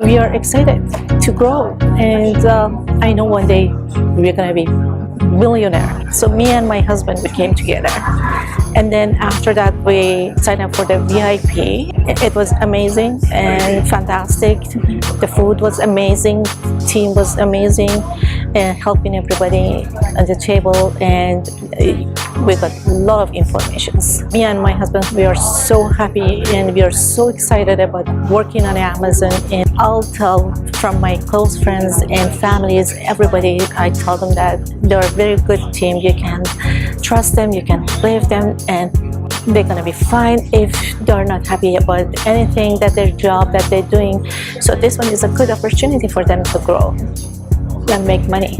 We are excited to grow, and I know one day we're gonna be millionaire. So me and my husband, we came together, and then after that we signed up for the VIP. It was amazing and fantastic. The food was amazing, team was amazing, and helping everybody at the table, and we got a lot of informations. Me and my husband, we are so happy and we are so excited about working on Amazon. And I'll tell from my close friends and families, everybody, I tell them that they're a very good team. You can trust them, you can believe them, and they're gonna be fine if they're not happy about anything that their job that they're doing. So this one is a good opportunity for them to grow and make money.